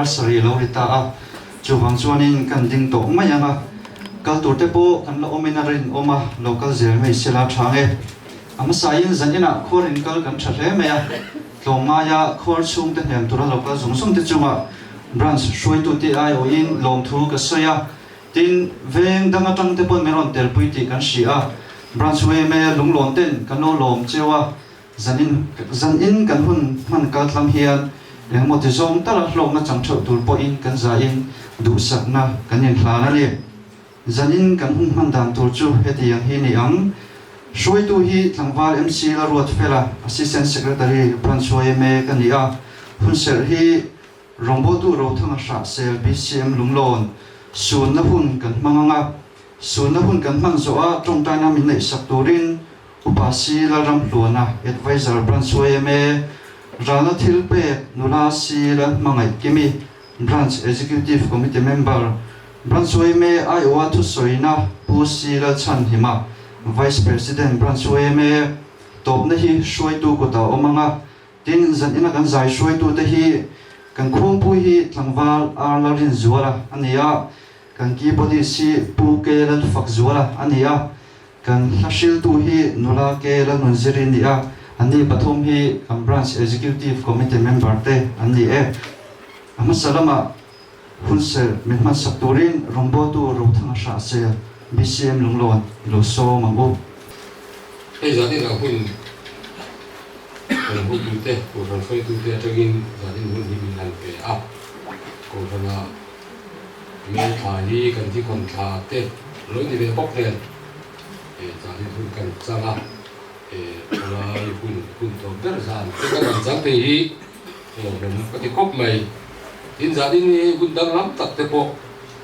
anniversary lo rita a chu hang chuanin kan ding to mai anga kal tur te po kan lo ominarin oma local zel mai sela thange ama sain zanina khorin kal kan thathe me a tlomaya khor chung te hem tura local zungsum te chunga branch shoi tu ti ai o in lom thu ka soya tin veng danga tang te pon meron tel pui ti kan sia branch we me lunglon ten kan lo lom chewa zanin kan hun man ka tlam hian lengmo te zong tala hlom na chang tho tur po in kan za in du sak na kan in thla na le zanin kan hun man dan tur chu heti yang hi ni ang shoi tu hi tlangwal MC la ruat fela assistant secretary branch we me kan ia hun ser hi rombo tu ro thanga sha sel BCM lunglon sun na hun kan manganga sun na hun kan man zo a tong ta na min nei sak turin upasi la ram luana advisor branch we me rana thilpe nula si la mangai kimi branch executive committee member branch we me ai wa thu soina pusi la chan hima vice president branch we me top na hi shoi tu ko ta omanga tin zan ina kan zai shoi tu te hi kan khom pu hi tlangwal ar la rin zuala ania kan ki body si pu ke la fak zuala ania kan hashil tu hi nula ke la nunzirin dia ani pathum hi kan branch executive committee member te ani e ama salama hunser mehman sakturin rombo tu ro thanga sha se BCM lunglon lo so mangu ei jadi na hun hun tu te ko ran foi tu te tagin jadi hun hi min han pe a ko thana me tha hi kan thi kon tha te lo ni ve bok ten jadi hun kan changa ala hun to ber zan te kan jang te hi rom ka ti kop mai tin jadi ni hun dang lam tak te po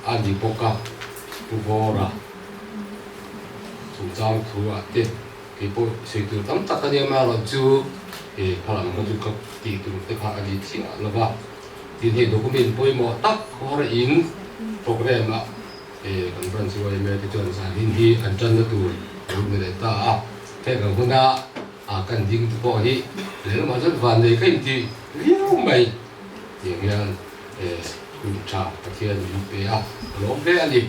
ani poka tu bora tu jang thu a te ki po sei tu tam tak ka dia ma lo chu phalam ka ju ka ti tu te kha ani thi a lo ba tin he document poi mo tak ko ra in program a kan branch wa me te chon sa hin hi an chan na tu ru me le ta a te ka huna a kan ding tu po hi le ma jan van nei kai ti riu mai yang yan kun cha ka thian ni pe a lo pe ani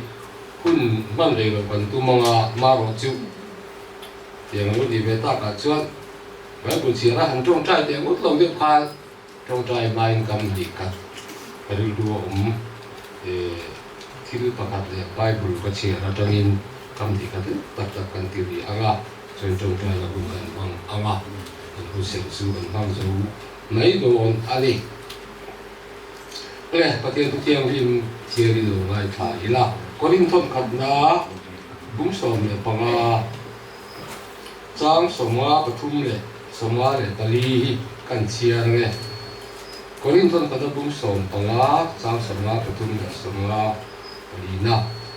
kun man le lo kan tu manga ma ro chu yang lu di beta ka chuan ba kun chi ra han tong trai te ut long de phan tong trai mai kam di ka ri du thil pakat le bible ka chi ra tangin kam di ka tak tak kan ti ri anga chen tong trai la kun kan bang anga kan hu se su kan bang zo nei do on ani le patien tu tiang rim theory do ngai tha ila korin thon khat na bum som le panga chang somwa pathum le somwa le tali kan chia nge korin thon khat bum som panga chang somwa pathum le somwa tali na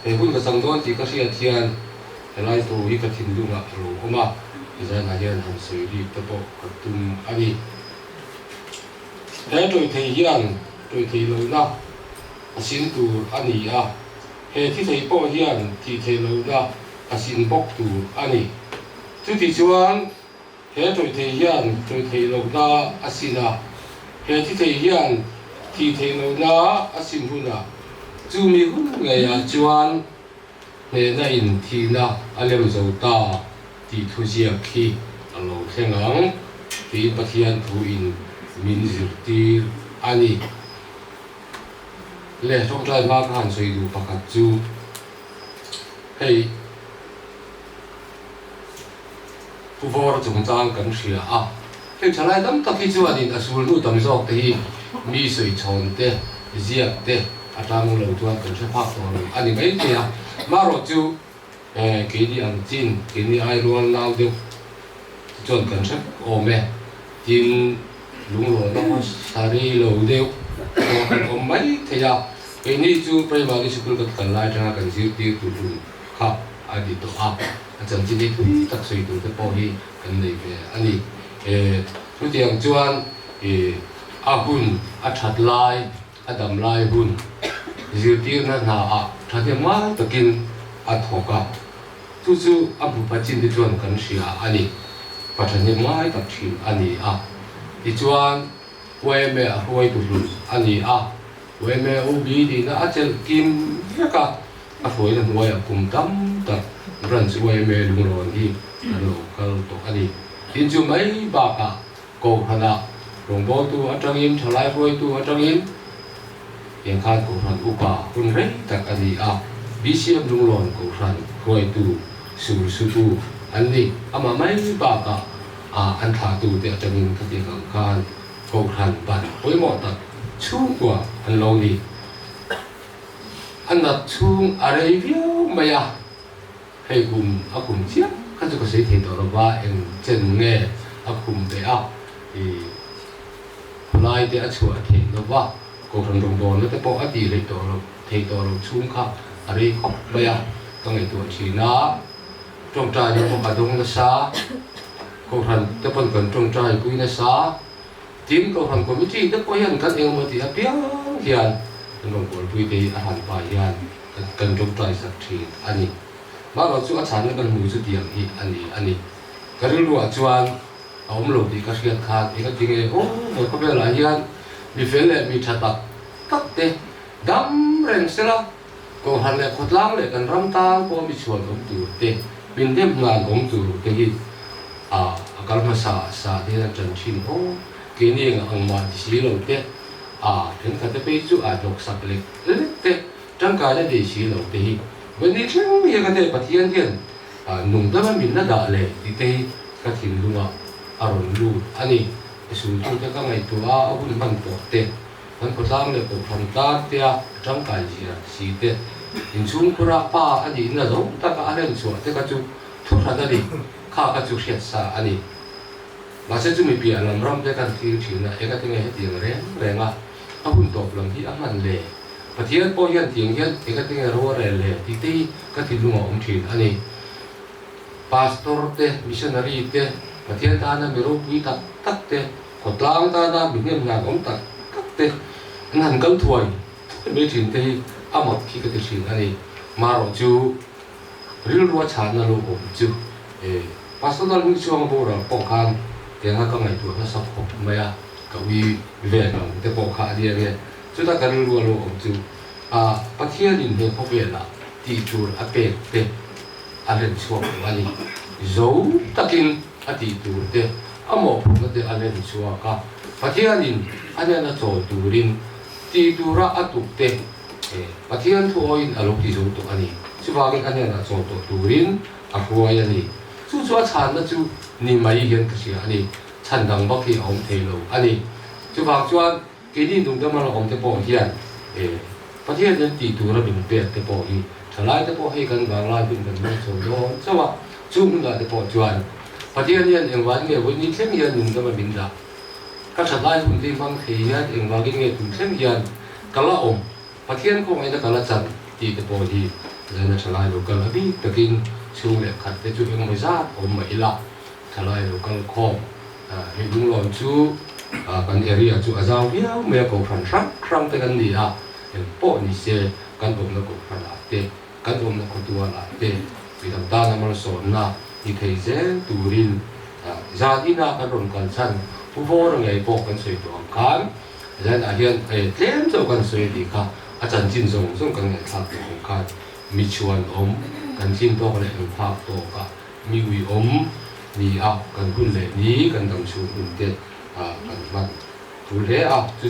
e hun ka sang don ti ka sia thian helai to hi ka thin lu nga ro oma izan na hian han soi ri ta po katum ani he toi thei hian tôi thấy lâu na xin tu ani a he thi thấy po hian thi thấy lâu na xin bok tu ani tu ti chuan he tôi thấy hian tôi thấy lâu na xin a he thi thấy hian thi thấy lâu na xin hun a chu mi hun ngai a chuan he na in thi na alem zo ta ti thu zia khi alo thengang ti pathian thu in min zirti ani le trong trai ma kan soi du pakat chu hei pu vor chung chang kan sia a hei chalai dam ta khi chu anin asul nu tam zok te hi mi soi chon te ziak te atang lo tuan kan se phak to ani mai te a ma ro chu ke di an chin ke ni ai rual nau de chon kan se o me tin lung lo na sari lo deu ko mai thế ya cái này chú primary school cái cần lại trong cần siêu tiêu tụi tụi học ai đi tụi học chẳng chỉ đi tụi tất suy tụi cái bao hi cần này về anh đi tụi tiếng chuan hun chặt lại đầm lại hun siêu tiêu nó là chặt cái má tự kinh thọ cả tụi chú bu phát triển đi chuan cần sửa anh đi phát triển má tập trình anh đi đi chuan quay mẹ quay tụi anh đi เวเมโอบีดีนะอาจจะกินเยอะก็อาฝอยนั่นไว้กุมตั้มตัดรันช่วยเมลุงรอนที่เราก็ตกอันนี้ดินจุไม่บากะโกขนาดหลวงพ่อตัวอาจารย์ยินทลายฝอยตัวอาจารย์ยินยังขาดโกขันอุปาคุณเร่ตักอันนี้บิเชียบลุงรอนโกขันฝอยตัวสูอันนี้อามาไม่บากะอันถาตัวเดียจะมีคดีของการโกขันบันฝอยหมดตัดช่วงกว่าอันเราดีอันนั้นช่วงอะไรเพี้ยวไม่อะให้กลุ่มกลุ่มเชี่ยข้าจะก็ใช้เทตัวเราว่าเองเจนเง่กลุ่มเดียลายเดียชัวเทเราว่าก็ทำตรงโดนแล้วแต่พออดีเลยตัวเราเทตัวเราช่วงข้าอะไรก็ไม่อะต้องไอตัวชีน่าจงใจยังคงอาดงนัสซาก็ทำแต่เป็นคนจงใจกุยนัสซาทีมก็ทำคอมมิชชั่นแต่พอยันกันเองมาที่เพียงเฮียนลงบนพื้นที่อาหารป่าเฮียนกันจงใจสักทีอันนี้มาเราจู่อาจารย์กันมือสุดเดียงอีอันนี้ก็เรื่องว่าจวนเอาหมลุดที่ก็เสียขาดที่ก็จริงโอ้หมดก็เป็นหลายอย่างมีเฟลเลยมีชัดตักเตะดำแรงเสียละก็หันเลยขดล้างเลยกันรำตาก็มีชวนผมดูเตะบินเทียบงานผมดูเกี่ยการมาสาที่นั่นจนชินโอ้กินเองอังวันที่เราเตะถึงขั้นจะไปจู่ดอกสับเล็กเตะจังการจะดีชีเราเตะวันนี้เชื่อมีกันเตะปฏิญาณเทียนนุ่มแต่มันมีน่าด่าเลยที่เตะกระถิ่นลุงอารมณ์รู้อันนี้สูงจุดก็ไงตัวอุ่นมันปวดเตะมันก็สร้างเลยก็ทำตาเตะจังการชีเตะอินสูงคุระป้าอันนี้น่าจะแต่ก็อะไรส่วนเตะก็จู่ทุกท่านได้ข้าก็จู่เสียสาอันนี้มาเชื่อจู่มีเปลี่ยนลำรำเตะกันที่ถือนะเอกที่ไงให้เตียงแรงหุ่นตบลงที่มันเลยปฏิญาณพอยันเตียงยันเอกที่ไงรู้อะไรเลยที่เตะก็ที่ลุงอมถืออันนี้พาสตอร์เตะมิชชันนารีเตะปฏิญาณตานะมีรูปวิตักเตะขดล้างตานะมีเงี้ยงานอมตักเตะนั่นกันถวยไม่ถึงเตะหมดที่ก็จะถึงอันนี้มาเราจู่ริลรัวชานะลูกผมจู่พาสตอร์มิช่วงโบราณปองคันเตียงก็ไงตัวก็สับผมไม่อะก็วิเวกันแต่ปองคันเดียวเนี่ยจู่ถ้าการรัวลูกผมจู่ปฏิญาณเนี่ยพอเปลี่ยนละที่จู่เป็ดเตะอะไรช่วงวันนี้ตะกินอดีตตัวเตะหมอผมก็เตะอะไรช่วงก็ปฏิญาณอันนี้นะโจตูรินที่ตัวระตุเตะปฏิญาณทั่วอินอารมณ์ที่โจตัวอันนี้ช่วงนี้อันนี้นะโจตูรินหัวยันนี้จู่ฉันนะจู่นี่ไม่เห็นก็เสียอันนี้ฉันดังบักที่อมเทโลอันนี้ช่วงกินนี่ตรงที่มันเราอมเตะปองเฮียนปฏิญาณที่ตัวระบินเป็ดเตะปองฮีฉลาดแต่พอให้กันบางรายเป็นกันไม่สมดุลใช่ป่ะจุ่มกันแต่พอจวนปฏิญาณเองว่าเนี่ยวันนี้เช่นยันหนึ่งก็มาบินได้ก็ฉลาดคนที่ฟังที่ยันเองว่าเนี่ยถึงเช่นยันกะละอมปฏิญาณคงไอ้ตะกะละจันที่แต่พอที่แล้วฉลาดลูกกะละบีตะกินช่วงเล็กขัดแต่จุดเองไม่ทราบอมไม่ละฉลาดลูกกะละคอมให้ลุงหลอนจู่กันเอริยจู่อาจารย์เบี้ยวเมื่อก่อนครั้งแต่กันนี่เห็นโป้นี่เสียกันผมนักกฎหมายเตะกันผมนักกฎตัวละเตะวิธีต่างๆมันสอนนะที่เคยเจอตูรินญาติน่ากันรวมกันชั้นผู้พ่อเราไงพวกกันสวยตัวกันอาจารย์อาเฮียนเต็มเจ้ากันสวยดีค่ะอาจารย์จินส่งกันไงทักของกันมีชวนกันจินตัวกันเลยภาพตัวกันมีวินี่กันหุ่นเลยนี้กันดำชูหุ่นเตะกันมันหุ่นเลย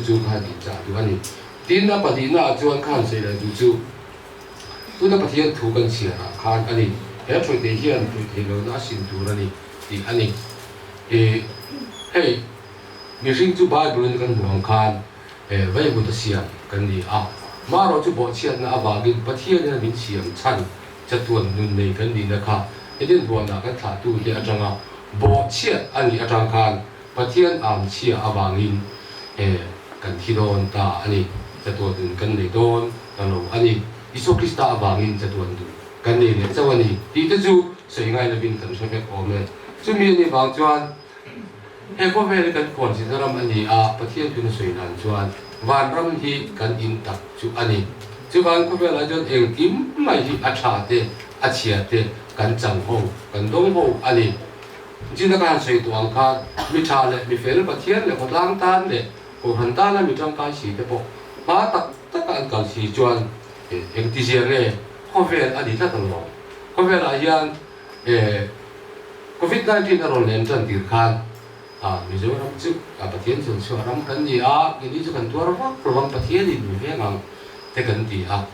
จู่ๆกันดีจ้าดูอันนี้ดินน่ะปฏิน่ะจวนข้ามเสียเลยจู่ตัวน่ะปฏิญาณถูกกันเสียข้ามอันนี้ช่วยเดียนช่วยเดียนน่ะสินตัวนี่ที่อันนี้มีสิ่งที่บาบิลกันห่วงข้ามไว้บุตรเสียกันนี่มาเราจะบอกเชียนนะบากินปฏิญาณมีเสียงชั้นจะตัวนุ่นในกันนี่นะครับเดินบัวน่ะกันถาตู้ที่อาจารย์บอกเชียนอันนี้อาจารย์ข้ามปฏิญาณเชียบากินกันที่โดนตาอันนี้จะตัวดึงกันในโดนกันลงอันนี้อิสุคริสต์บางอินจะตัวดึงกันในเนี่ยจะวันนี้ที่จะจู่สวยงามเลยบินกันช่วยให้ออกเลยจู่มีนี่บางจวนให้พ่อแม่กันก่อนสิจะรำอันนี้ประเทศเป็นสวยงามจวนวันรำที่กันอินตักจู่อันนี้จู่วันพ่อแม่เราจวนเองอิ่มไม่ที่อัจฉริยะอัจฉริยะกันจังโฮกันดงโฮอันนี้จินตนาการสวยตัวอังคารมีชาเลยมีเฟลประเทศเลยคนล้างตาเลยโอ้หันตาแล้วมีจังการสีแต่พอมาตัก gal si chuan eng ti sia le khovel ani ta talo khovel a hian COVID-19 ron len chan tir khan Mizoram chu pathian chu ram kan ni ke ni chu kan tuar wa program pathian ni ve ngang te kan ti ka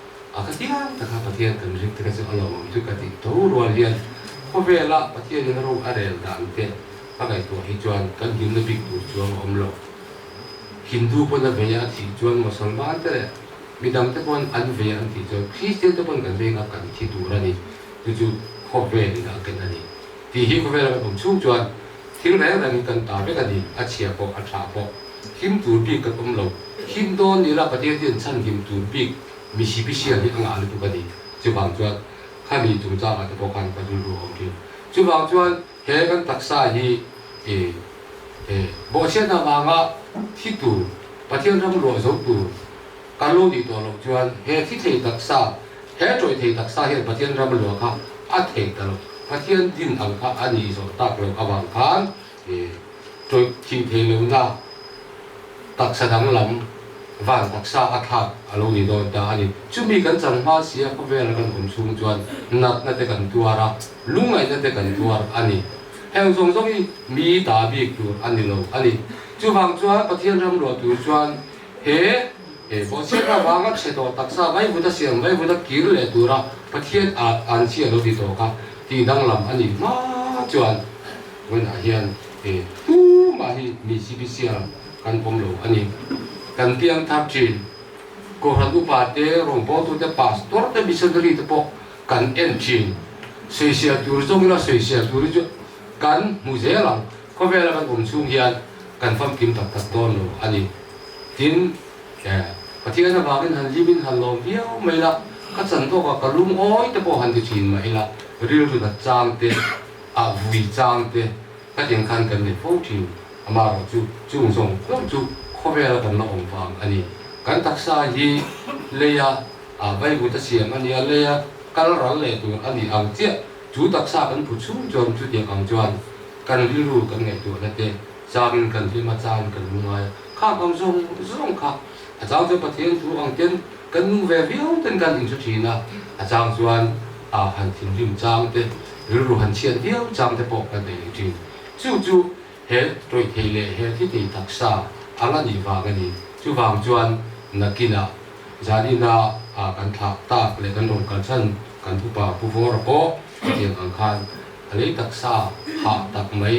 tia ta ka pathian kan ring te ka chu alo chu ka ti to ro hian khovela pathian ni ro arel dan te pakai to hi chuan kan him na big tu chuan omlo Hindu pun na veya thi chuan Musalman te midang te pon an veya an thi chuan Christian te pon kan ve nga kan thi tu ra ni chu khovel na kan ani ti hi khovel ka chung chuan thil reng reng kan ta be kan ni a chia po a tha po him tur bi ka omlo him don ni la pathian tin chan him tur bi mi si bi sia ni anga lu tu ka ni chu bang chuan khami tum cha ka te po kan pa du ru om ki chu bang chuan he kan taksa hi bo sia na ma nga thi tu pathian ram ro zo tu kan lo di to lo chuan he thi thei taksa he troi thei taksa he pathian ram lo kha a thei ta lo pathian din ang kha ani zo tak lo awang khan troi thi thei lo na taksa dang lam van taksa a kha alo ni do ta ani chumi kan chang ma sia ko vel kan um chung chuan nat na te kan tuara lungai na te kan tuar ani heng song song mi ta bi tu ani lo ani chu bang chuan pathian ram ro tu chuan he bo sia ka wanga che to taksa vai bu da siang vai bu da kir le tura pathian an sia lo di to ka ti dang lam ani ma chuan wen a hian tu ma hi mi si bi sia kan pom lo ani kan tiang thap chin ko ran upa te rong bo tu te pastor te missionary te po kan en chin sei sia tur zong na sei sia tur ju kan mu ze lang ko vela kan chung hian kan fam kim tak tak ton lo ani tin pathian na bagin han libin han lom hiao mai la ka chan to ka kalum oi te po han ti chin mai la ril tu da chang te a vui chang te ka ting khan kan ne fo thin ama ro chu chung song chu khovel kan na ong phang ani kan taksa hi leya vai bu ta siam ani leya kal ral le tu ani ang che chu taksa kan pu chu jom chu ti ang chuan kan ru kan ngai tu na te chang kan ti ma chang kan ngai kha kam zong zong kha a chang chu pathian tu ang ten kan nu ve viau ten kan in chu thina a chang chuan han thim rim chang te ru han chian viau chang te po kan dei tin chu he troi thei le he thi ti taksa ala ni wa ga ni chu wang chuan nakina zanina kan thak ta le kan rong kan chan kan pu pa pu vor po tiang ang khan ale taksa ha tak mai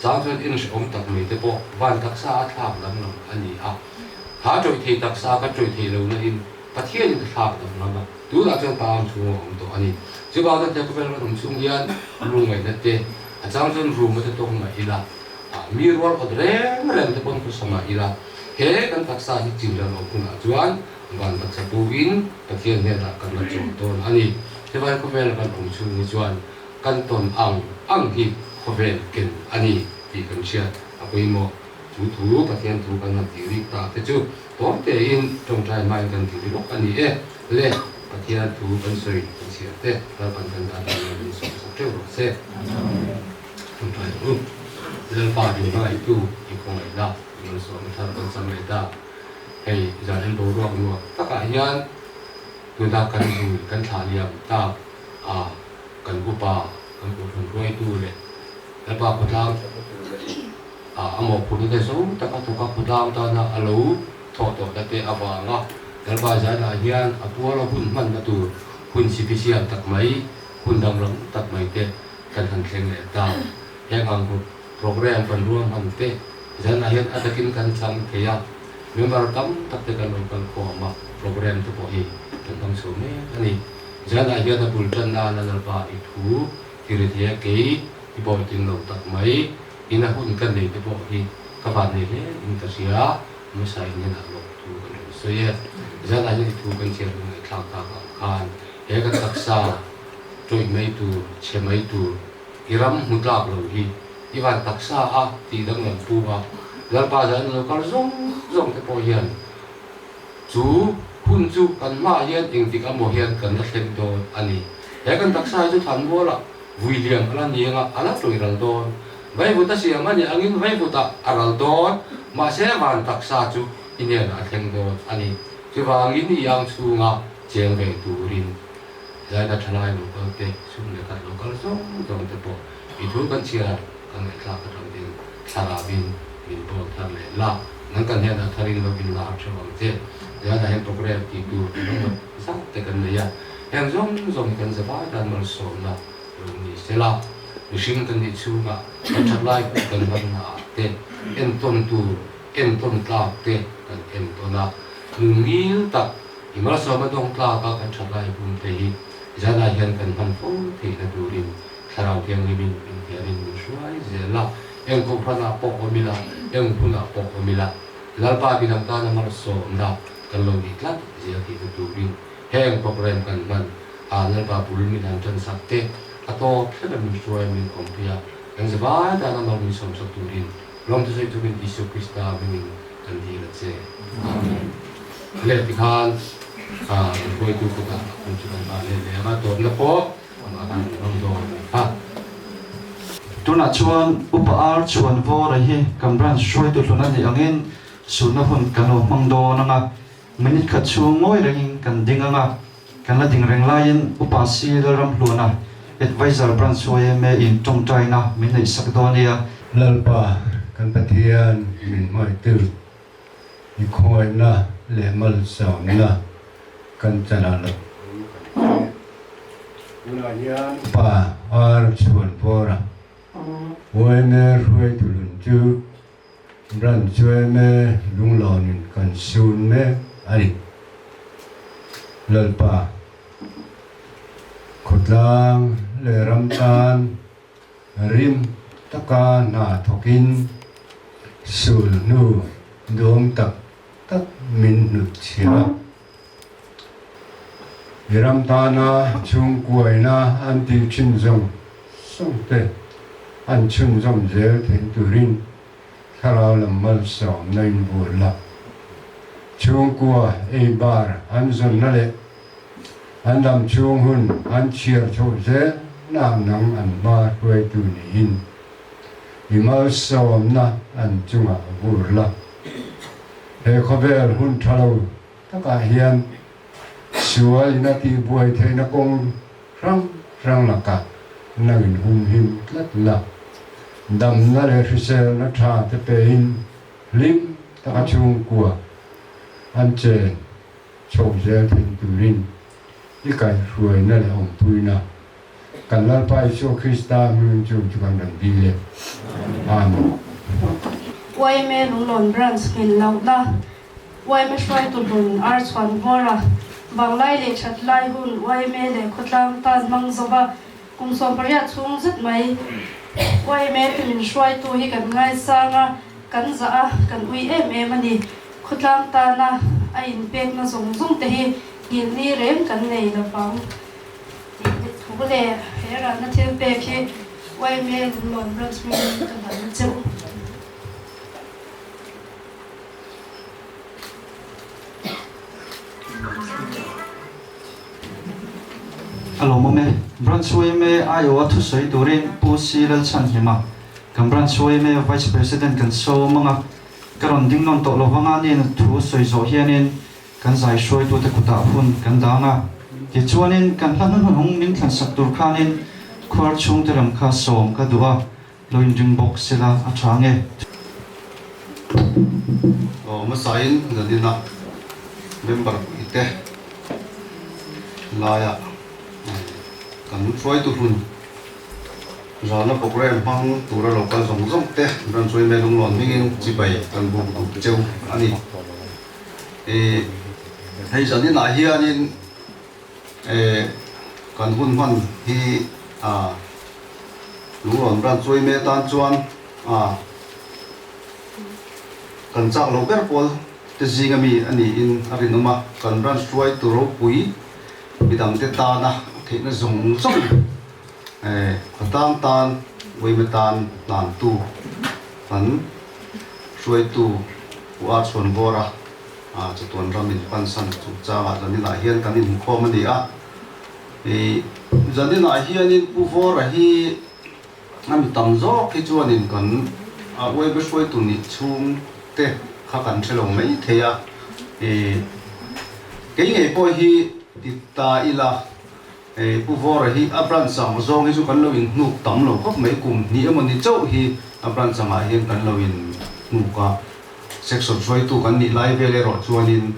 chang chuan in om tak mai te po van taksa thak lam lam ani ha troi thei taksa ka troi thei lo na in pathian in thak lam lam tu la chuan pa am chu om to ani chu ba ta te ko vel ram chung hian ru ngai na te chang chuan ru ma te tong mai la mi rol odreng rem te pon ku sama ila he kan taksa hi chinglan o kuna chuan ban taksa puin pathian ne da kan la chon ton ani te vai ko vel kan ong chu ni chuan kan ton ang hi ko vel ken ani ti kan sia apoi mo tu pathian tu kan na ti ri ta te chu to te in tong trai mai kan ti ri lok ani le pathian tu kan soi kan sia te ta pan kan da ni so so te ro se tong trai lên ba thì nó lại tu thì không phải đâu mình số mình thân con xăm người ta hay giờ em bố ruộng luôn tất cả nhân người ta cần dùng cần thả liệm ta cần cụ bà cần cụ thuần quay tu này lên ba cụ thang một phụ nữ số tất cả thuộc các phụ thang ta là alo thọ thọ cái tệ vàng á lên ba giờ là nhân tua là hun man là tu hun si phi siam tắc mấy hun đầm lắm tắc mấy tệ cần thành khen người ta yang angkut program penruang hamte dan akhir atakin kan sang kaya member kam tak tekan kan ko ma program tu ko hi tentang some ani dan akhir ta bultan na pa itu kiri dia ke ibo tin lo tak mai ina hun kan nei te po hi ka ba nei le in ta sia masai ni na lo tu so ye dan akhir tu kan sia ni thak ta kan he ka taksa troi mai tu che mai tu iram mutlak lo hi iwan taksa ti dang ngan pu ba dal pa jan lo kal zong te po hian chu hun chu kan ma hian ting tik amo hian kan na thlem do ani he kan taksa chu than bola William ala ni nga ala troi ral don vai bu ta siam ani angin vai bu ta aral don ma se wan taksa chu inen a thleng do ani chu wangin ni yang chunga cheng ve turin zai da thalai local te sum le ka local zong te po I thu kan chia kan tla ka ram din thara bin min bo thar le la nan kan he da tharin lo bin la chawang te ya da hen program ti tu no sa te kan le ya em zong kan za ba dan mal so na ni se la ni shin kan ni chunga kan thalai kan ban na te en ton tla te kan en tona ngil tak imal so ma dong tla ka kan thalai bun te hi zada hian kan han fo the na turin tharau tiang ni min hiarin suai zela eng ko phana po omila eng phuna po omila lalpa binang ta na mar so na kan lo ni tlat zia ki turin heng program kan man a lalpa pulmi dan chan sakte ato khela min suai min kompia eng zaba da na mar mi som so turin long tu sai turin isu krista min kan di la che amen le tikhan koi tu ko ta kun chu kan le le ma to na po ma kan rom do ha tuna chuan upar chuan vo ra hi kamran shoi tu luna ni angin suna hun kanu mangdo nanga minute kha chu ngoi rengin kan dinganga kan la ding reng lain upa si ram luna advisor branch choi me in tong china min nei sakdonia lalpa kan pathian min mai tu I khoi na le mal saw na kan chana la pa ar chuan pora woi me ruai tu lun chu bran choi me lung lon kan sun me ari lalpa khotlang le ram tan rim taka na thokin sul nu dom tak min nu chia Viram tana chung kuai na an ti chin zong song te an chun zong zel ten turin tharau lam mal som nain burla chung kua e bar an zon na le an lam chung hun an chiar cho zel na nang an bar kuai tu ni hin I mal som na an chunga burla he khover hun thalau taka hian suai na ti buai the na kong rang la ka na in hum him tlat la dam na le fisel na tha te pe in lim ta ka chung kwa an che chou zel thing tu rin I kai ruai na le hom pui na kan lal pai so krista mun chu chu kan dan bi le amen Wai me lung lon branch min lau la wai me shwai tu bun ar chuan vora bang lai le chat lai hun wai me le khotlang tan mang zoba kum som paria chung zat mai wai me min shwai tu hi kan ngai sanga kan za a kan ui em ani khotlang ta na a in pek na zong te hi gil ni rem kan nei la pang thule hera na thil pek hi wai me lung lon branch min kan ban cheu alo mo me branch choi me ayo thu soi turin pu si lal chan hima kam branch choi me vice president kan so manga karon ding non to lo wanga ni thu soi zo hianin kan zai shoi tu te kuta hun kan danga ki chuanin kan hlan hong min thlan sak tur khanin khwar chung te ram kha som ka duwa loin ring box sela a thange ma sain nadina member ite laya kan troi tu hun rana program hang tura local zong te ran troi me lung lon mingin chi bai kan bu tu cheu ani hei zani na hi anin kan hun man hi lung lon ran troi me tan chuan kan chak lo ber pol te zingami ani in arinoma kan ran troi tu ro pui bidang te ta na thế nó dùng sốc tan tan với mấy tan làm tu phấn xuôi tu qua xuân vô ra cho tuần ra mình quan sát chúng ta và dân đi lại hiền cái này không có gì thì dân đi lại hiền nên bu vô ra hi anh tầm gió cái chỗ nên cần với cái xuôi tu nít chung te khác cần chơi lòng mấy thế thì cái ngày bôi hi thì ta ila pu vor hi abran sang zong hi chu kan lo in nu tam lo khop mai kum ni amon ni chau hi abran sang a hian kan lo in nu ka section foi tu kan ni lai vele ro chuanin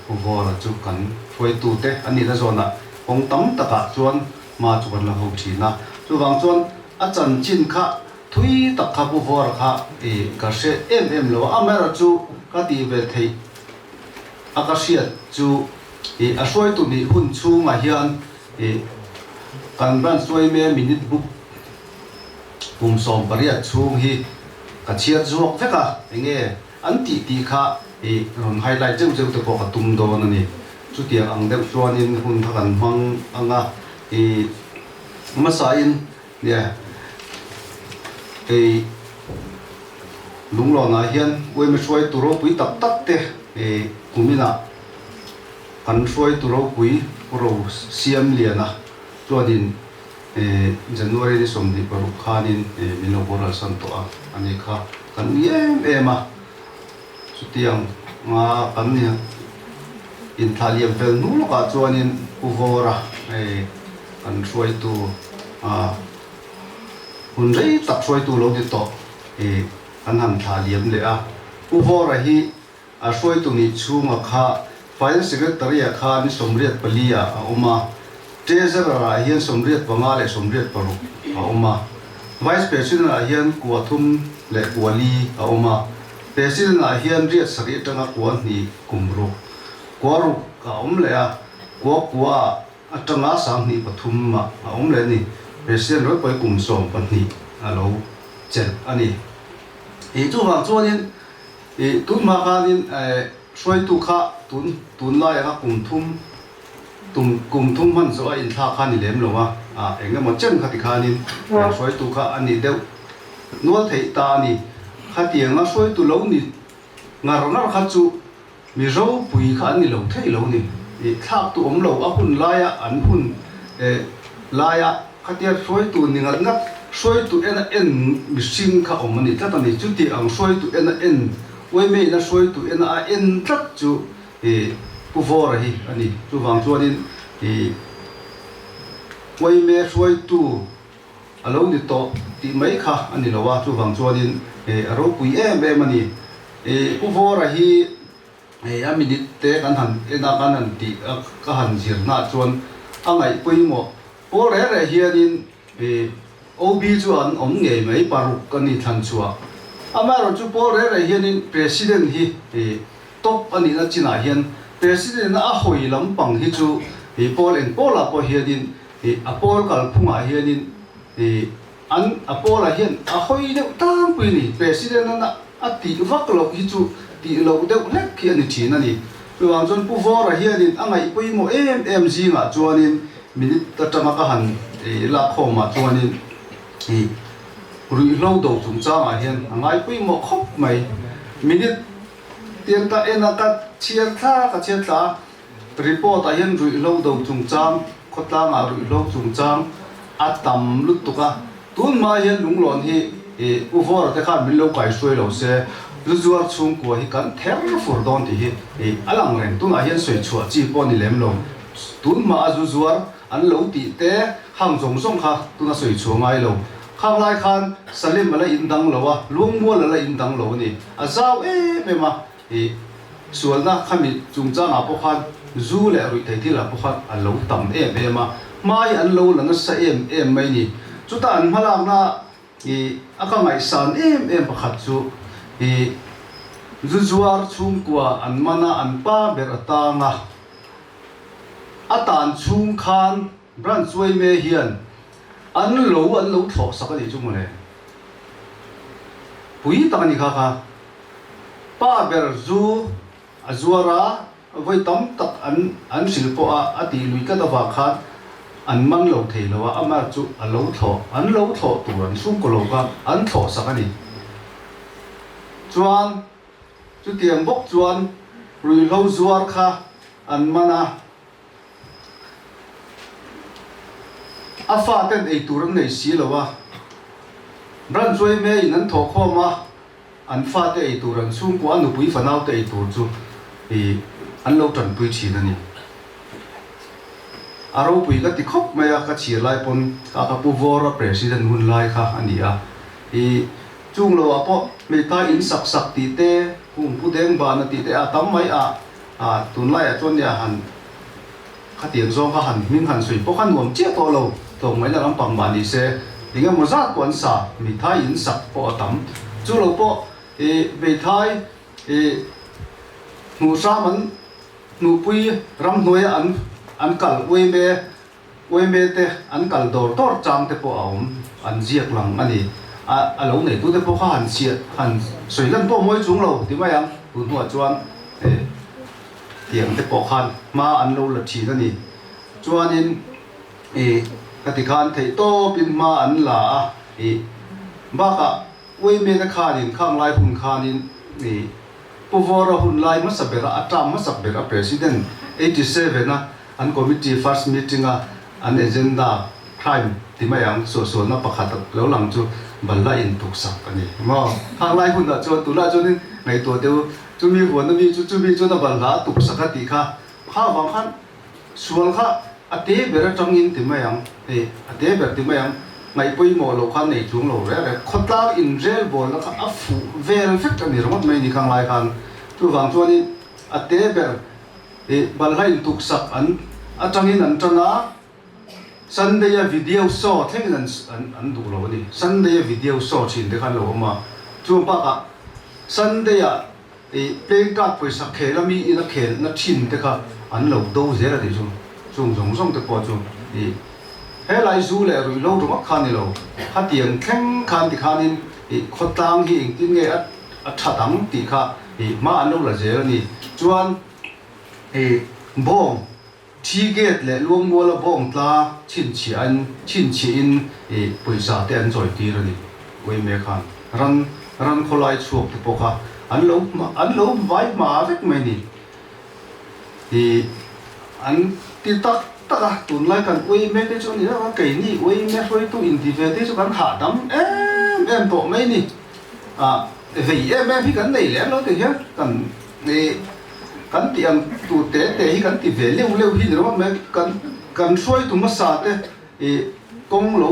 pu vor chu kan foi tu te ani la zona ong tam taka chuan ma chu kan lo ho thina chu wang chuan a chan chin kha thui tak kha pu vor kha ka se em lo amara chu ka ti ve thei akasiat chu a soi tu ni hun chu ma hian kan ban soi me minute book kum som pariat chung hi ka chiat zuak veka enge an ti kha ron highlight jeu te ko ka tum do na ni chu tiang ang deuh chuanin hun thakan hmang anga masa in ne lunglo na hian we me soi tu ro pui tak tak te kumina kan soi tu ro pui ro siam liana chuanin January ni som di paru khanin milo boral santo a ani kha kan ema sutiang nga kan ni in thaliam fel nu ka chuanin uvora kan soi tu hun rei tak soi tu lo di to kan han thaliam le a uvora hi a soi tu ni chunga kha file secretary a kha ni somriat palia a oma treasurer a hian somriat panga le somriat paru a oma vice president a hian kuathum le kuali a oma president a hian riat sari tanga kuan ni kumru kwaru ka le a kwa atanga sang ni pathum ma a le ni president roi pai kum som pani alo chen ani chu wang chuanin tun ma khanin soi tu kha tun lai ka kum thum man zo in tha khan ni lem lo wa enga mo chen khati khanin soi tu kha ani deu nual thei ta ni khati nga soi tu lo ni ngar kha chu mi ro pui kha ni lo thei lo ni thak tu om lo a hun laya an hun laya khatia soi tu ni ngal ngat soi tu en mi sing kha om ni ta ni chu ti ang soi tu en we me na soi tu en tat chu pu vor hi ani chu wang chuanin we me soi tu alo ni to ti mai kha ani lo wa chu wang chuanin aro pui em ani pu vor hi a minute te kan han kan han ti ka han zir na chuan angai pui mo por re hianin OB chuan om nge mai paruk kan ni than chua amaro chu por re hianin president hi top ani na china hian president a hoi lampang hi chu pol en pola po hianin a pol kal phunga hianin an a pola hian a hoi de tang pui ni president na ati vak lo hi chu ti lo de lek khi ani thina ni chuan chon pu vor hianin angai pui mo MG nga chuanin minute ta tama ka han la khoma chuanin rui lo do chung cha ma hian angai pui mo khop mai minute tiang ta ena ka chiar tha report a hian rui lo do chung chang khotla ma rui lo chung chang atam lut tuka tun ma hian lunglon hi uvor te khan min lo kai soi lo se zuar chung ko hi kan ther fur don ti hi alang ren tun a hian soi chua chi pon ni lem lo tun ma azu zuar an lo ti te hang zong kha tuna soi chu ngai lo khang lai khan salim mala indang lo wa lung mo la indang lo ni a zau me ma sualna khami chungcha na po khan zu le rui thei thila po khan a lo tam ma mai an lo langa sa mai ni chuta an malang na aka ngai san pakhat chu zuzuar chung kwa an mana an pa ber atanga atan chung khan bran chuai me hian an lo tho sakani chung le pui ta ni kha pa ber zu azuara voi tam tak an silpo a ati lui ka da wa khan an mang lo thei lo ama chu a lo tho turan sum ko lo ka an tho sakani chuan chu tiang bok chuan rui lo zuar kha an mana afa ten ei turam nei si lo wa bran choi me in an tho khoma an fa te ei turan sum ko anu pui fanau te ei tur chu an lo tran pui thi na ni aro pui ka ti khop maya ka chi lai pon ka pu vora president hun lai kha ania I chung lo apo me ta in sak sak ti te kung pu deng ba na ti te a tam mai a tun lai a chon ya han kha tiang zong kha han min han sui po khan nuam che to lo to mai la lam pang ba ni se dinga mo za kon sa mi ta in sak po tam chu lo po be thai nu sa man nu pui ram noya an kal we me te an kal dor tor chang te po aum an ziak lang ani a lo nei tu te po kha han sia han soi lan po moi chung lo ti mai ang tu nuwa chuan tiang te po khan ma an lo la thi na ni chuan in ka ti khan thei to pin ma an la ba ka we me na khan in khang lai hun khan in povora hun lai ma sabera atam ma sabera president 87 na an committee first meeting an agenda crime ti mai ang so na pakhat lo lang chu balla in tuk sak ani ma khang lai hun da chu tu la chu nin ngai to deu chu mi ho na mi chu mi chu na balla tuk sak ti kha wang khan sual kha ate bera tang in ti mai ang ate ber ti mai ang ngai pui mo lo khan nei chung lo re khotla in rel bol na kha afu vel fek ani rom mai ni khang lai khan tu wang chu ni ate ber balla in tuk sak an atangin an tana Sunday video saw thing an du lo ni Sunday video saw chin de khan lo ma chu pa ka Sunday play card paisa khela mi ina khel na thin te kha an lo do zera de chu chung jong te po chu he lai zu le ru lo ru khan ni lo ha tiang kheng khan ti khan in khotang hi ing tin nge a thatang ti kha ma an lo la zera ni chuan bom thi gate le luang mo la bom tla chin chi in paisa te an joi ti ro ni we me khan ran kholai chuak te po kha an lo vai ma vek mai ni an ti tak taka tun lai kan we me te chu ni ra kai ni we me roi tu in ti ve te chu kan ha dam em to mai ni vei em hi kan nei le lo te he kan ti ang tu te hi kan ti ve leu hi ro me kan soi tu ma sa te kong lo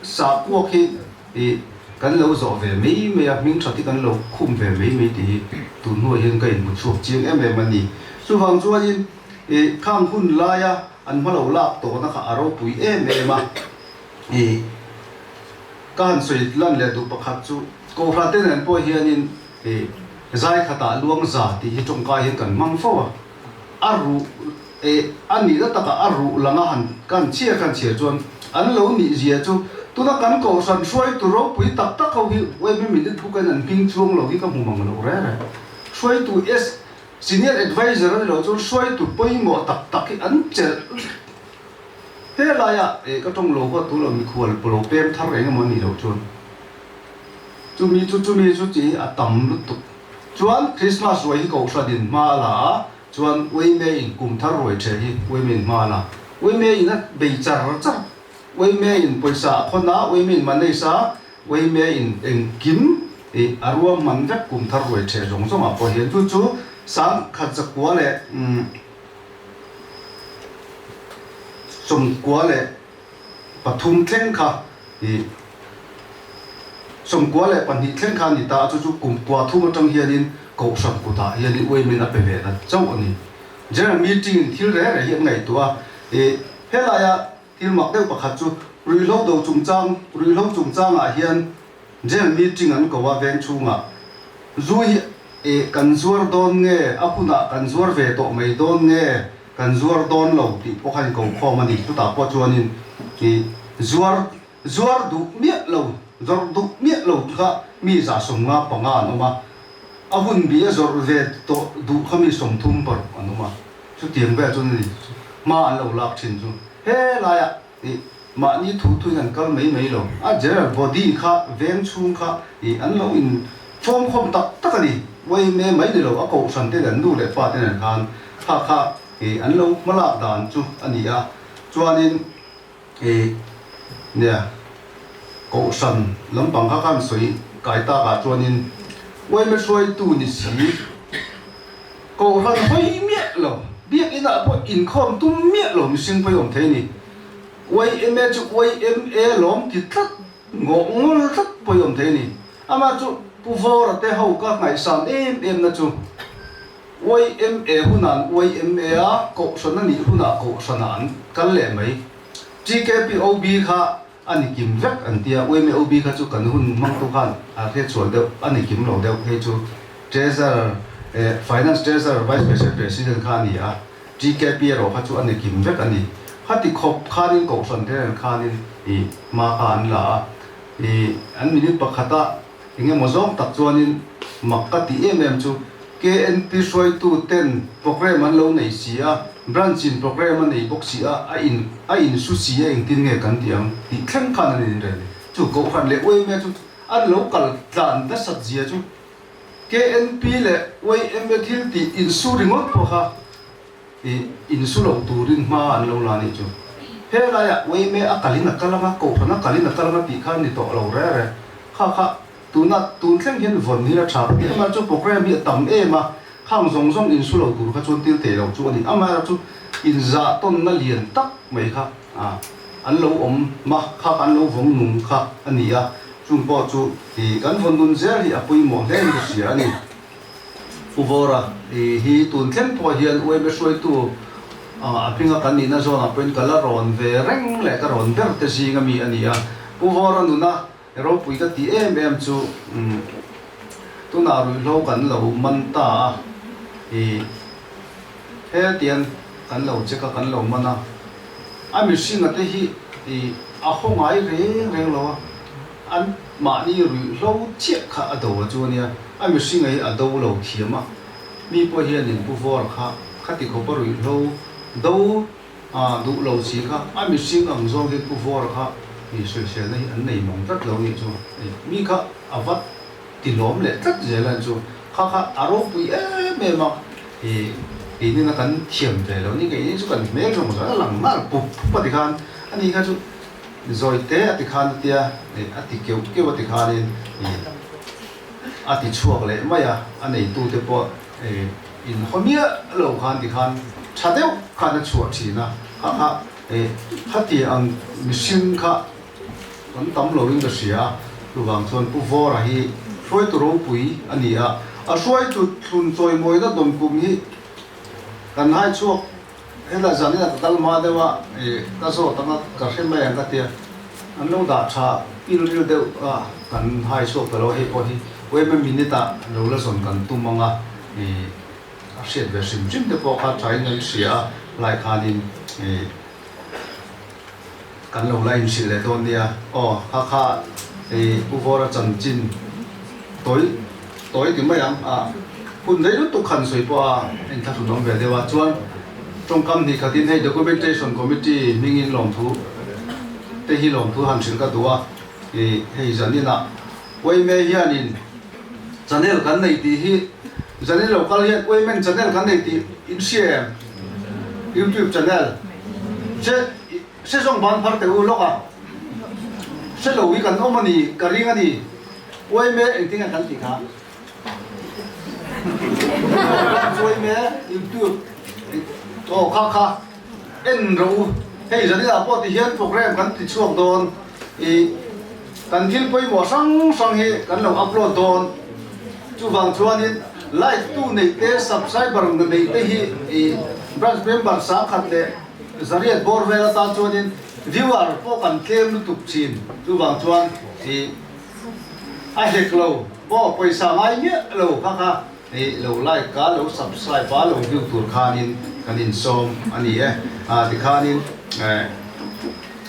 sa ko khi kan lo zo ve me a ming thati kan lo khum ve me ti tu no hen kai mu chuak chiang em ani chu wang chuan in khang hun la ya an ma lo lak to na kha aro pui ma kan soi lan le du pakhat chu ko fra te nen po hian in zai khata luang za ti hi tong ka hi kan mang fo aru ani da taka aru langa han kan chia chuan an lo ni zia chu tuna kan ko san soi tu ro pui tak tak ho hi we mi mi thu kan an ping chuang lo hi ka mu mang lo re soi tu senior advisor lo chu soi tu poi mo tak hi an chel he la ya ka tong lo ko tu lo mi khual pro pem thar re mo ni lo chuan chu mi chu chi a tam lu tu chuan Christmas roi hi ko sa din ma la chuan we me in kum thar roi che hi we min ma la we me in a be char we me in paisa khona we min man nei sa we me in kim arwa man vek kum thar roi che jong a po hian chu sang khat cha kwa le som kwa le pathum thleng kha som kwa le pan hi thleng kha ni ta chu kum kwa thum atang hianin ko sam ku ta hianin we min a pe ve na chau ani general meeting thil re hi ngai tua hela ya thil mak deuh pakhat chu ri lo do chung chang a hian general meeting an ko wa ven chunga zui kan zuar don nge apuna kan zuar ve to mai don nge kan zuar don lo ti pokhan ko khom ani tu ta po chuanin zuar du miet lo kha mi za som nga panga noma ahun bi zor ve to du khami som thum par anuma chu tiang ba chu ni ma an lo lak thin chu he la ya ma ni thu nan kal mai lo a general body kha veng chung kha an lo in form khom tak ani we me mai de lo a ko san te dan du le pa te nan kha an lo malak dan chu ani a chuanin ne ko san lampang kha kan soi kai ta ka chuanin we me soi tu ni si ko ran hoi mie lo biak ina po in khom tum mia lo missing po yom the ni YMA chu YMA lom ti tlat ngol tlat po yom the ni ama chu pu vor te ho ka ngai san em na chu YMA hunan YMA a ko sona ni huna ko sonan kal le mai GKPOB kha ani kim vek an tia YMOB kha chu kan hun mang tu khan a re chol de ani kim lo de he chu treasurer finance treasurer vice president kha ni a GKP ro kha chu ani kim vek ani hati khop khanin ko son the khanin I ma khan la I an minute pakhata inge mozom tak chuanin makati chu KNP soi tu ten program an lo nei sia branch in program an nei boxia a in su sia eng tin nge kan tiang ti thleng khan an re chu ko khan le oi me chu an local tlan da sat zia chu KNP le oi em thil ti in su ringot po kha in su lo turin ma an lo la ni chu he la ya oi me a kalina kalama ko phana kalina kalama ti khan ni to lo re kha tuna tun thleng hian von ni la tha ma chu program bi tam ma khang zong zong in su lo tur kha chon til te lo chu ani ama chu in za ton na lian tak mai kha an lo om ma kha an lo vong nung kha ani a chung po chu ti kan von dun zer hi apui mo len du sia ani uvora hi tun thleng po hian we be soi tu a pinga kan ni na zo na pen kala ron ve reng le ka ron ber te si nga mi ani a uvora nu na ro pui ka ti chu tu na ru lo kan lo man ta he tian kan lo che ka kan lo mana a mi singa te hi a hongai re lo an ma ni ru lo che kha a do chu nia a mi singa hi a do lo thiama mi po hian in pu vor kha ti ko ru lo do du lo si kha a mi sing ang zo ge pu vor kha mi se se nei an nei mong tat lo ni chu mi kha avat ti lom le tat je la chu kha aro pui me ma ni na kan thiam te lo ni ke ni chu kan me ro ma lang ma pu pa ti khan ani kha chu zoi te ati khan tia ati keu ati khan ni ati chuak le ma ya anei tu te po in homia lo khan ti khan chadeu khan chuak chi na kha hati ang machine kha kan tam lo ring da sia tu wang chon pu vor hi roi tu ro pui ani a roi tu thun choi moi da dom kum hi kan hai chuak hela zani na dal ma dewa ka so tanga ka khem mai ang ka tia an lo da tha pil de kan hai chuak lo he po hi we me minita lo la son kan tu manga a shet ve sim jim de po kha chai ngai sia lai khanin kan lo lai in sil le don dia kha uvora chan chin toi ti mai ang hun dei lu tu khan soi po en tha thun ve dewa chuan trong kam ni khatin hei documentation committee mingin lom thu te hi lom thu han sil ka duwa hei zanina wei me hianin channel kan nei ti hi channel local hian wei men channel kan nei ti in share YouTube channel se song ban phar te u loka se lo wi kan omani karinga ni wei me engting kan ti kha wei me YouTube kha en ro hei zani la po ti hian program kan ti chuak don kan thil poi mo sang he kan lo upload don chu wang chuanin like tu nei te subscriber nei te hi branch member sa khat le zariat bor vela ta chuanin viewer po kan tlem lu tup chin chu wang chuan ai hek lo po paisa mai nge lo kha lo like ka lo subscribe pa lo view tur khanin kanin som ani ti khanin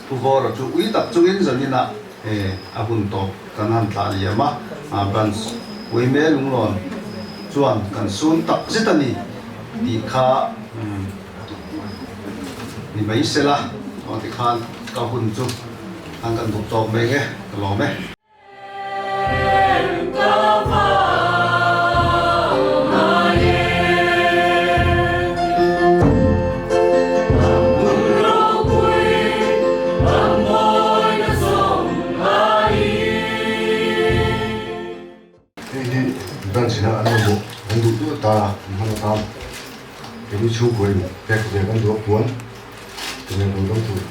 pu vor chu ui tak chungin zanina abun to kanan tla liama branch we me lunglon chuan kan sun tak zitani ti kha ni mai sela ti khan ka hun chu an kan buk tok me nge ka lo me cái đi chú quên cái về con đũa cuốn thì mình cũng không thử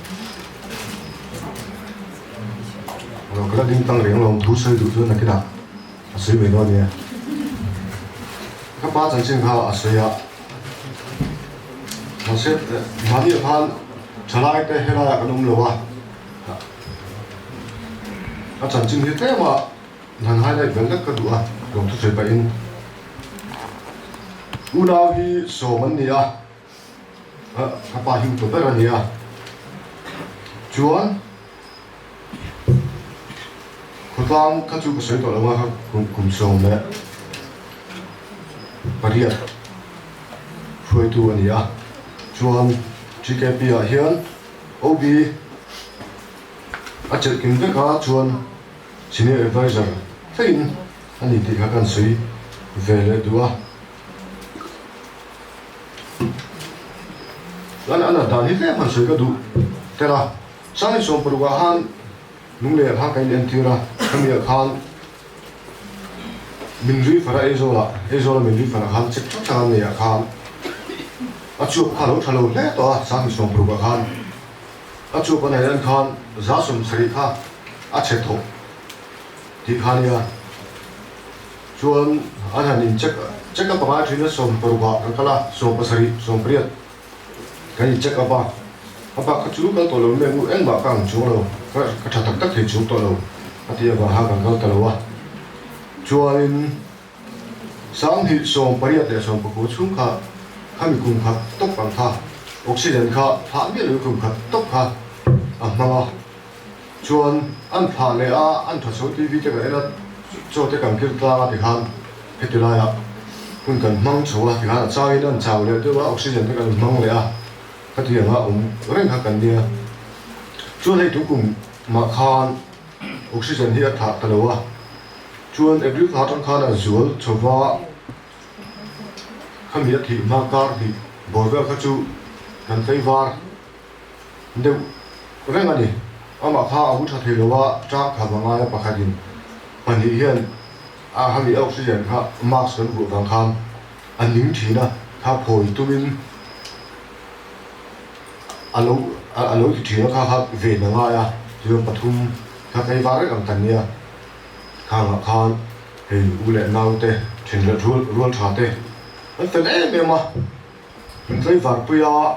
rồi cái đinh tăng liền lòng thú sơi đủ thứ là cái nào sơi về đó nhỉ các bác chẳng chừng họ sơi à nó sẽ mà đi phan trở lại cái hay là cái nông lúa à chẳng chừng như thế mà thằng hai này vẫn rất cái đủ à lòng thú sơi bay in u nào hi số mình đi à các bác hiểu tụi bây giờ à chuan khối tang các chú có sấy tổ là mà cùng sông đấy bà riết phơi tu anh à chuan chỉ cái bia hiền obi chết kinh tế cả chuan senior advisor thấy anh đi thì các anh sấy về lại đua anh là đàn hết thế mà sấy cái đủ thế là sáng nay sông bờ han nung lệ ha cái anh thira kami khan min ri fara ezola min ri fara khan chek chok chang ne khan achu khalo thalo le to sang ni som pruba khan achu pa ne ran khan za sum sari kha a che tho ti khan ya chuan an hanin check up ba thina som pruba kan kala som pasari som priat kai check up apa kachu kal to lo me mu en ba kang chu lo ka tha tak tak he chu to lo atia ba ha kang kal lo wa chuan sang hi som pariat le som ko chung kha khami kum kha tok pang kha oxygen kha pha mi lo kum kha tok kha ma chuan an pha le a an tha so tv te ka ela cho te kang kir ta ti khan hetila ya kun kan mang chwa ti khan chawin an chaw le te wa oxygen te kan mang le a cái gì mà ông rèn hạt cần đi chuan hay tụ cùng mà khan oxygen hi thả tao lo à chuan every thả trong khan là zual chova khami thì ma car thì bồi về các chú cần thấy var đều rèn anh đi mà kha ông thả thì lo à cha khả bằng ai bạc hadin anh đi hiện khami oxygen kha mask cần vụ vàng khan anh nín chỉ na kha phổi tụi mình alo thì chuyện nó khác về nó ngay à rồi bắt thum các cái vár cái tận nia khang khan thì u lệ nào thế chuyện là ruột chả thế anh phải lấy mà mình thấy vár bây giờ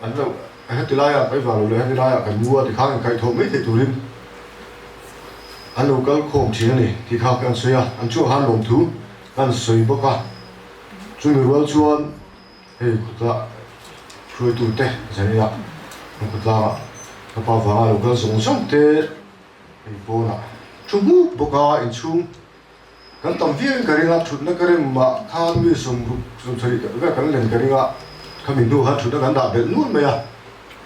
anh đâu hết thì lại cái vár rồi hết thì lại cái mua thì khang cái thô mấy thì tụi linh anh đâu có khom chuyện này thì khang cái suy à anh chú han lồng thú anh suy bốc à chú người ruột chuan thì là phơi tụi thế vậy là cũng là các bà vợ lúc đó dùng xong thế thì vô nè chung hú bốc à in chung cái tầm viên cái này chút nó cái này mà khan mi dùng thấy cái lên cái này cái mình đâu hết chút nó cái đã đến luôn mày à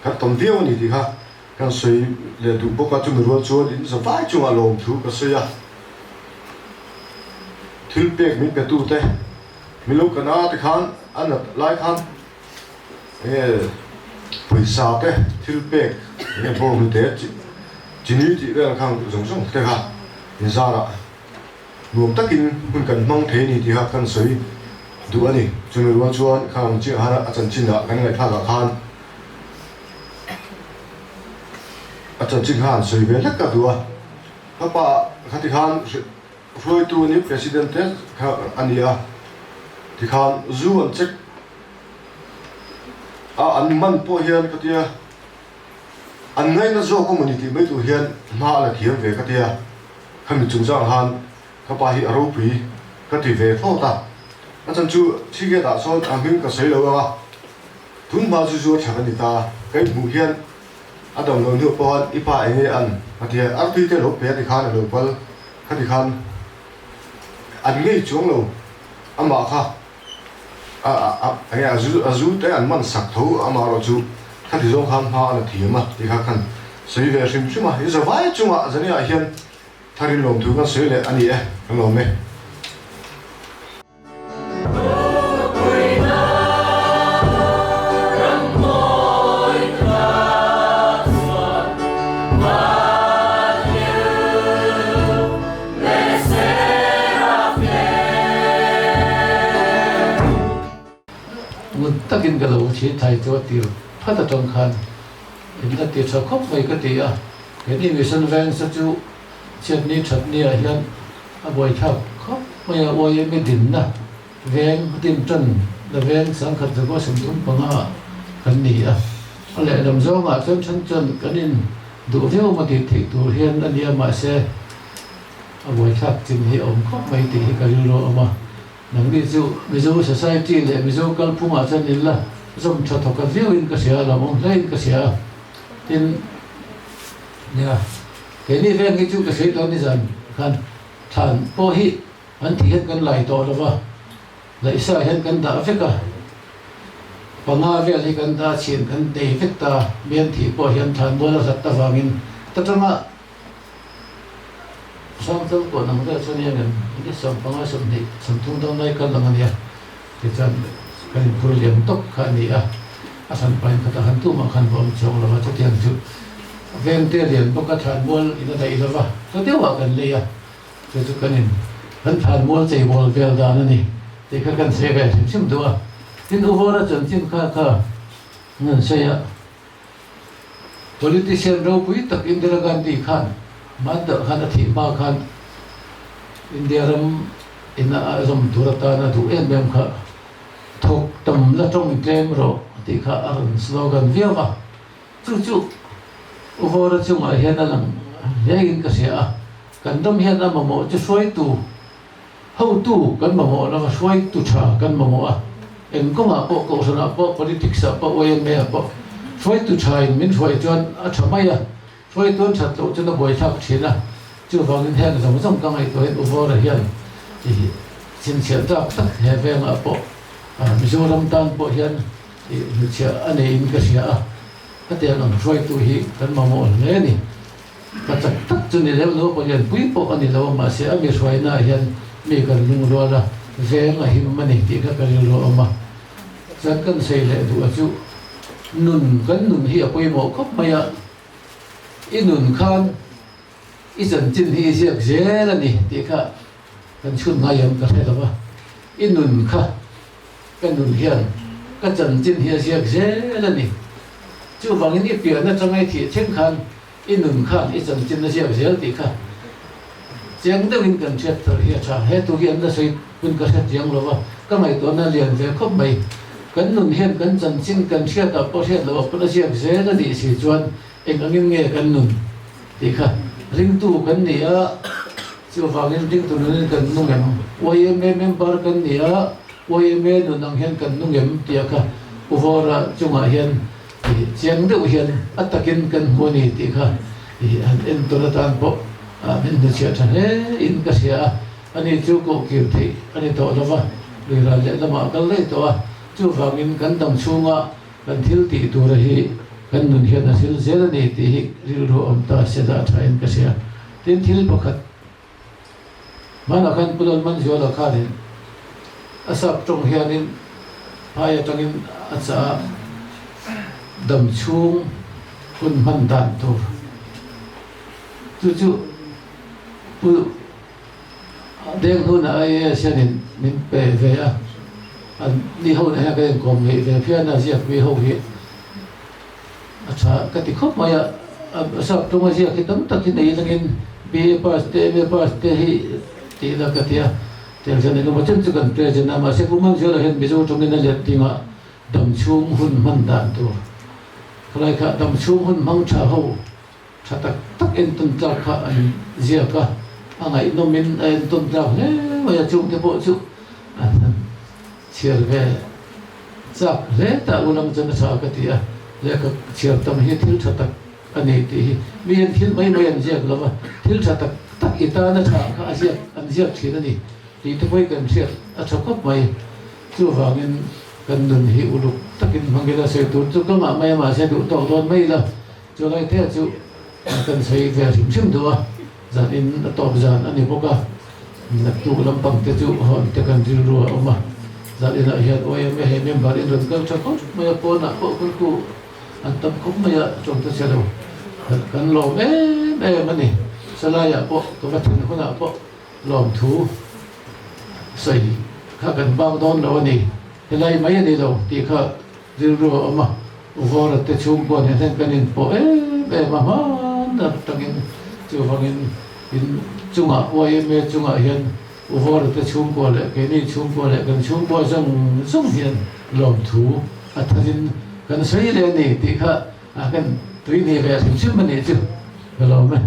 cái tầm viên này thì ha cái suy để tụi bốc à chúng mình luôn cho đến giờ phải chung à lồng thú cái suy à thiếu bẹt mình bẹt tụi thế mình lúc cái nào thì khan anh là lại khan bây giờ thế thiếu bẹt cái bộ mình thế chỉ ní chỉ là khang dùng thế ha hiện ra là nuông tất kinh mình cần mong thế này thì ha cần suy đủ anh đi chúng mình luôn chuan khang chỉ ha chân chín là cái này thà là khan chân chín khan suy về tất cả đủ các bạn các thì khan phơi tu ní president thế anh đi thì khan du anh check anh man po hiền cái tia anh ngay nó do community mấy tụ hiền mà là thiệt về cái tia khi mình chúng giang han các bà hi ở đâu bị cái thì về phô ta anh chân chú chỉ cái đã son anh mình cái sấy lâu à thun bao chú chẳng cái ta cái mù hiền anh đồng người nước bọn ít ba anh anh thì anh tuy cái lốp bé thì khan được bao cái thì khan anh ngay xuống lâu anh bảo kha anh azu thế anh man sắc thấu anh bảo chú cái thì giống khăn hoa là thiệt mà thì khác khăn sấy về xem chứ mà giờ vài chung à giờ này hiền thay đi lồng thú cái sấy lại anh ấy anh lồng này tất takin galo chi thai cho tir phata tong khan in la ti tha khop mai ka ti a he ni mission van sa chu chet ni that ni a hian a boi thap khop mai a oi me din na veng tin chân la veng sang khat ko sim tum panga kan ni a ale lam zo ma chen chen kanin du theo ma ti thik tu hian ania ma se a boi thap chin hi om khop mai ti ka ro ma nang di chu mizo society le mizo kalpunga chan in la zom tha thoka view in ka sia la mong lein ka sia tin ya ke ni ven ki chu ka sei lo ni zan khan than po hi an thi het kan lai to lawa la isa hen kan da feka panga ve li kan da chin kan dei fek ta mian thi po hian than bo la sat ta wangin tatanga sang tel ko nang da chania ngan ni sam panga sam ni sam thung dang nai kan lang ania ti chan kan pur liam tok kha ni a asan pain kata han tu ma khan bom chong la cha tiang chu ven te lian bo ka than bol ina dai la wa to te wa kan le ya chu chu kanin han than bol chei bol vel da na ni te ka kan se ve sim do a tin u hora chan chin kha ngan se ya politician ro pui tak Indira Gandhi khan manda khana thi ma khan India ram ina azam durata na du em mem kha thok tam la trong tlem ro ti kha aran slogan viama chu chu uvora chu ma hian alang lein ka sia kan dom hian ama mo chu soi tu ho tu kan ma mo na soi tu tha kan ma mo a en ko ma po ko sana po politics a po oi me a po soi tu tha in min soi chuan a thamai a soi tuan that lo chu na boi thak thina chu wangin hen zom zom ka ngai to hen uvora hian ti sin chen tak tak he ve ma po Mizoram tan po hian ni chia ane in ka sia ka te ang soi tu hi kan ma mo le ni ka tak tak chu ni le no po hian pui po ani lo ma sia mi soi na hian mi kan lung ro la ve nga hi ma ni ti ka kan ro ma san kan sei le du a chu nun kan nun hi a poi mo khop ma ya inun khan izan chin hi siak zel ani ti kha kan chun nga yam ka le ba inun kha kan nun hian ka chan chin hi siak zel ani chu wangin i pia na changai thi chen khan inun khan i chan chin na siak zel ti kha cheng de win kan chet thar hi cha he tu hian na sei kun ka set jang lo ba ka mai to na lian ve khop mai kan nun hian kan chan chin kan thia ta po he lo pa na siak zel ani si chuan eng angin nge kan nun ti kha ring tu kan ni a chu wangin ring tu nun kan nung em oi member kan ni a oi me nun ang hian kan nung em ti kha uvora chunga hian chiang deuh hian atakin kan honi ti kha an en to la tan po min de chia than he in ka sia ani chu ko kir thi ani to lawa ri ra le lama kal le to chu wangin kan dam chunga kan thil ti tu ra hi kan nun hian a sil zel ani ti hi ri ro om ta se da thain ka sia tin thil pakhat mana kan pulon man zo la khalin asap trong hianin haya tangin acha dam chung kun man dan to chu pu deng hu na ai sianin min pe ve a an ni ho na ha ka kom ve ve phia na sia vi ho hi acha ka ti khop maya asap trong sia ki tam tak nei langin be pas te hi ti la ka tia tel jan no chen chu kan pre jan ma se kumang jo la hen bizo trong na le tinga dam chung hun man dan to khlai kha dam chung hun mang tha ho tha tak en tun ta kha an zia ka angai no min en tun ta he ma ya chung te po chu chiar ve chak le ta ulam jan sa ka tia le ka chiar tam hi thil tha tak ani ti mi en thil mai mai an zia la thil tha tak ita na tha kha azia an zia thil ani ti te poi kan chiar a chakop mai chu wangin kan nun hi uluk takin mangela se tu chu ka ma mai ma se du to don mai la chu lai the chu kan sei ve sim do zan in to zan ani boka na tu lam pang te chu hon te kan ri ro ma zan in a hian oi me he mem bar in ran ka chakop mai po na po ku an tam khop mai trong te se do kan lo mani salaya po to ka thun huna po lom thu sei kha kan bang don lo ni helai mai ni lo ti kha zero ama over te chung ko ne then kanin po mama na tangin chu hangin in chunga YMA chunga hian over te chung ko le ke ni chung ko le kan chung ko zong hian lom thu atharin kan sei le ni ti kha kan tui ni le sim mani chu hello me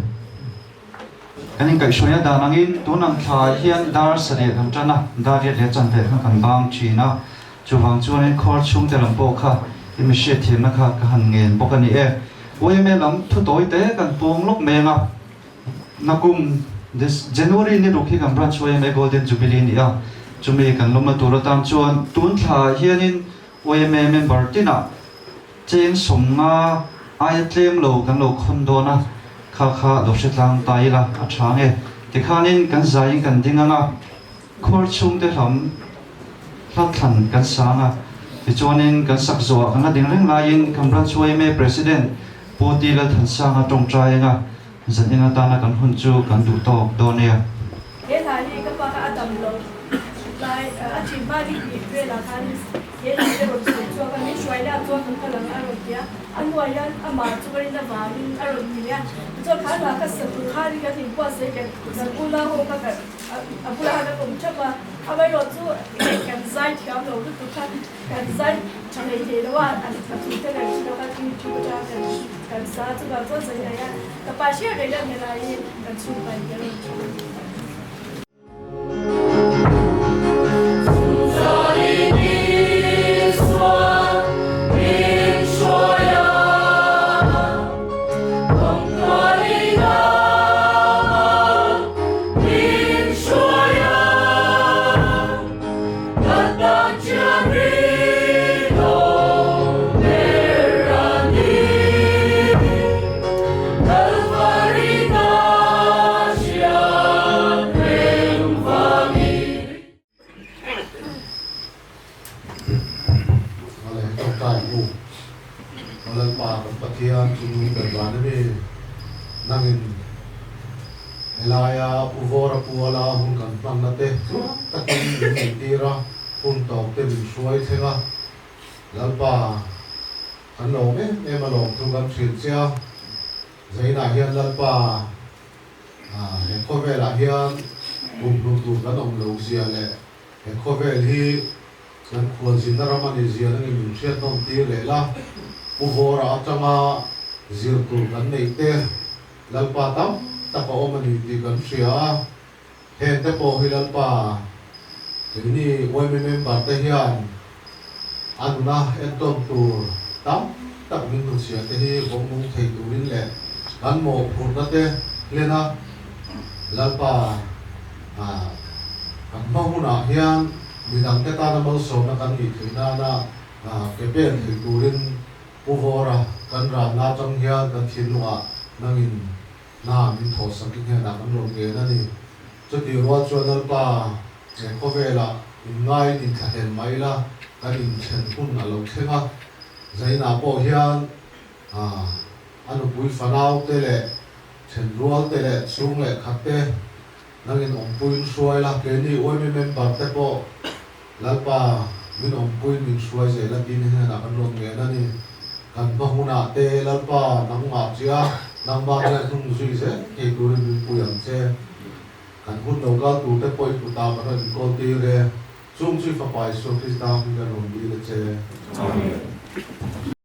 anh cái số nhà đàn anh tu nằm thà hiện dar sợi làm chân na dar để chân để kan bang chi na chu hang chu nên khor chung để làm bộ kha im sẽ thiền na kha ka han ngen bộ cái này ôi mẹ làm thu tối tế kan buông lúc mẹ na na kum this January ni rukhi kan branch ôi mẹ golden jubilee ni chu me kan lom na tur tam chuan tun thà hiện in ôi mẹ member tina chen somma ai tlem lo kan lo khon do na kha lo se tlang tai la a thange ti khanin kan zai kan dinganga khor chung te hlam thlan kan sanga ti chuanin kan sak zo kan ding reng lain kan ran chuai me president poti la than sanga tong trai nga zaninga ta na kan hun chu kan du tok do ne ye thai ni ka pa ka adam lo lai a chi ba di ni ve la khan ye la de ro chu ka ni shwai la chu kan ka lang a ro ya an wa ya a ma chu rin da ba ni a ro ni ya chu kha la ka sa pu kha ri ka ti pa se ke sa pu la ho ka ka a pu la ka ko cha ba a ba ro chu kan zai ti am lo tu kha kan zai chang le de lo wa a ta tu te la chi lo ka ti chu cha kan sa chu ba ko sa ya ka pa shi de la ni la ye kan chu ba ye lo nangin elaya uvora puala hun kan panate takin tira hun tok te min suai thenga lalpa kan lo me ma lo tu kan thil chia zaina hian lalpa he khovela hian tu kan om lo sia le he khovel hi kan khol zinaramani zia ngi min thiat nom tir le la uvora atanga zirtu kan nei te lalpa tam taka omani ti kan sia he te po hi lalpa ni OIM member te hian anuna entom tur tam tak min tu sia te hi bomung thei turin le kan mo phurna te lena lalpa kan mahuna hian midang te ta na mo so na kan ni thina na ke pen thei turin uvora kan ra na chang hian kan thinua nangin na min tho sakin he na kan lo ge na ni chuti ro chuanal pa e khovela in ngai in thahen maila kan in chen hun na lo thenga zaina po hian anu pui fanau te le chen rual te le chung le khatte nangin ong puin suai la ke ni OIM member te po lalpa min ong puin min suai ze la din he na kan lo ge na ni kan mahuna te lalpa nang ma chia nang ba la thung zui se ke turin min puyang che kan hun lo ga tu te poi tu ta ba ran ko ti re chung chui fa pai so krista min ka rom bi le che amen